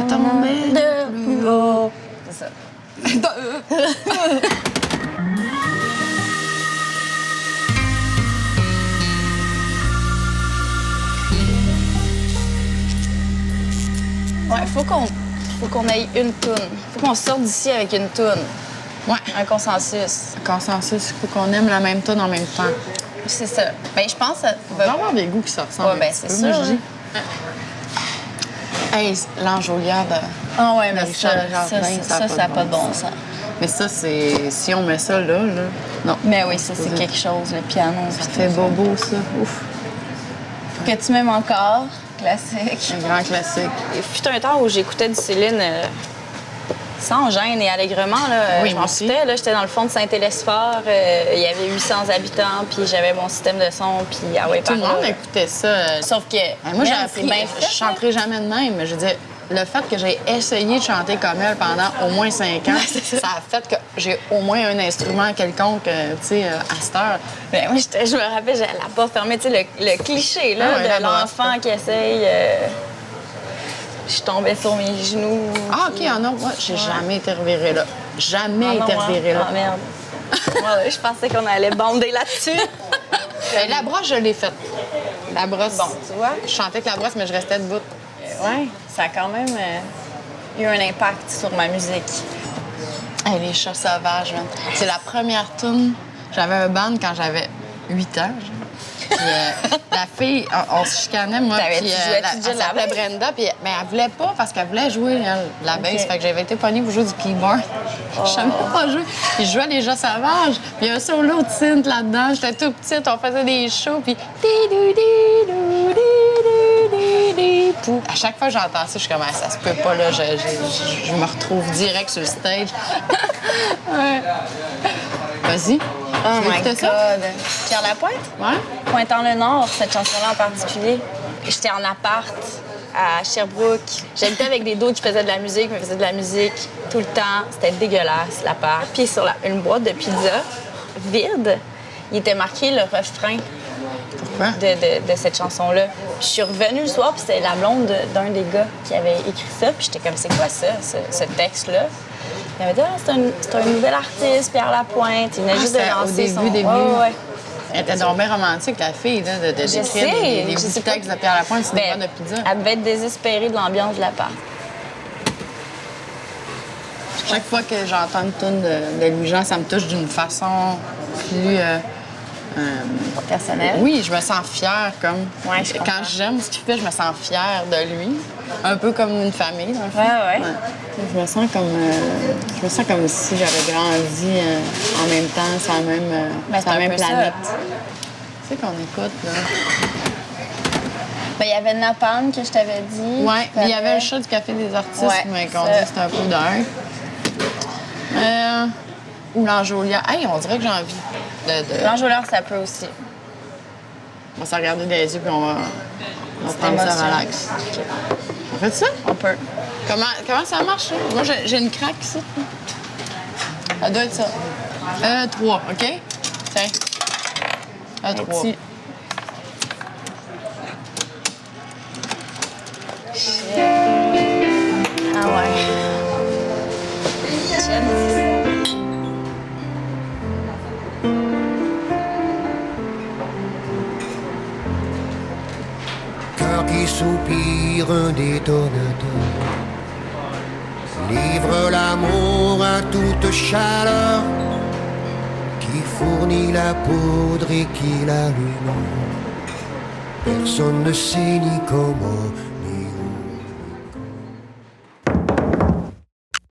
tomber de plus haut. C'est ça. Ouais, faut qu'on ait une toune. Faut qu'on sorte d'ici avec une toune. Ouais. Un consensus. Un consensus, il faut qu'on aime la même tonne en même temps. C'est ça. Ben, je pense que ça On va va... avoir des goûts qui se ressemblent. Ouais, ben, un petit c'est peu. sûr, Moi, je dis. Hey, l'enjolière de... Ah ouais, mais Richard Jardin, ça a pas de bon sens. Mais ça, c'est... Si on met ça là... Non. Mais oui, ça, c'est quelque chose, le piano. Ça fait bobo, ça. Ouf. Que tu m'aimes encore, classique. Un grand classique. Il fut un temps où j'écoutais du Céline sans gêne et allègrement. Là, Oui, je moi m'en aussi. foutais. Là, j'étais dans le fond de Saint-Hélesphore. Il y avait 800 habitants, puis j'avais mon système de son, puis ah ouais, Tout le par là. monde écoutait ça. Sauf que Moi, j'ai man, appris... c'est bien Je fait, chanterai jamais de même, mais je veux dire... Le fait que j'ai essayé de chanter comme elle pendant au moins 5 ans, ça a fait que j'ai au moins un instrument quelconque, tu sais, à cette heure. Ben, moi, je me rappelle, j'avais la porte fermée, tu sais, le cliché là, Ah ouais, la de brosse. l'enfant qui essaye. Je tombais sur mes genoux. Ah, OK, ah non, moi, j'ai jamais été revirée là. Jamais été revirée là. Ah, merde. Ouais, je pensais qu'on allait bander là-dessus. La brosse, je l'ai faite. La brosse. Bon, tu vois. Je chantais avec la brosse, mais je restais debout. Ouais, ça a quand même eu un impact sur ma musique. Hey, les chats sauvages, man. C'est la première tune. J'avais un band quand j'avais 8 ans. Genre. Puis la fille, on se chicanait, moi. T'avais-tu Puis joué elle de la s'appelait basse? Brenda. Puis mais elle voulait pas parce qu'elle voulait jouer, elle, de la bass. OK. Fait que j'avais été pognée pour jouer du keyboard. Je savais pas jouer. Puis je jouais les chats sauvages. Puis il y a un solo de synth là-dedans. J'étais toute petite, on faisait des shows. Puis... À chaque fois que j'entends ça, je suis comme, ah, ça se peut pas, là. Je me retrouve direct sur le stage. Ouais. Vas-y. Oh Tu veux my écouter God! ça? Pierre Lapointe? Ouais? Pointant-le-Nord, cette chanson-là en particulier. J'étais en appart à Sherbrooke. J'habitais avec des dos qui faisaient de la musique, mais faisaient de la musique tout le temps. C'était dégueulasse, l'appart. Puis sur une boîte de pizza vide, il était marqué le refrain Pourquoi? de cette chanson-là. Puis je suis revenue le soir, puis c'était la blonde d'un des gars qui avait écrit ça. Puis j'étais comme, c'est quoi ça, ce texte-là? Il avait dit, ah, c'est un nouvel artiste, Pierre Lapointe. Il venait juste de c'était au lancer début, son... début. Ouais. Elle était donc bien romantique, la fille, là, de Je d'écrire sais, des je petits sais pas. textes de Pierre Lapointe sur des Ben, boîtes de pizza. elle devait être désespérée de l'ambiance de l'appart. Chaque fois que j'entends une tune de Louis-Jean, ça me touche d'une façon plus... Personnelle. Oui, je me sens fière, comme... Ouais, je comprends. Quand j'aime ce qu'il fait, je me sens fière de lui. Un peu comme une famille, dans le fond. Ouais. Je me sens comme si j'avais grandi en même temps, sur la même, Ben, sur la c'est un même peu ça. planète. Tu sais qu'on écoute, là. Ben, il y avait Napalm que je t'avais dit. Ouais, mais il y avait le chat du Café des artistes, Ouais, mais qu'on ça. dit que c'était un peu d'un. Ou l'Enjolière. Hey, on dirait que j'ai envie de... L'enjôleur, ça peut aussi. On va se regarder dans les yeux puis on va prendre ça émotion. relax. On fait ça? On peut. Comment ça marche, là? Moi, j'ai une craque ici. Ça doit être ça. 3, OK? Tiens. 3. Petit. Ah ouais. Cœur qui soupire un détonateur, livre l'amour à toute chaleur, qui fournit la poudre et qui l'allume. Personne ne sait ni comment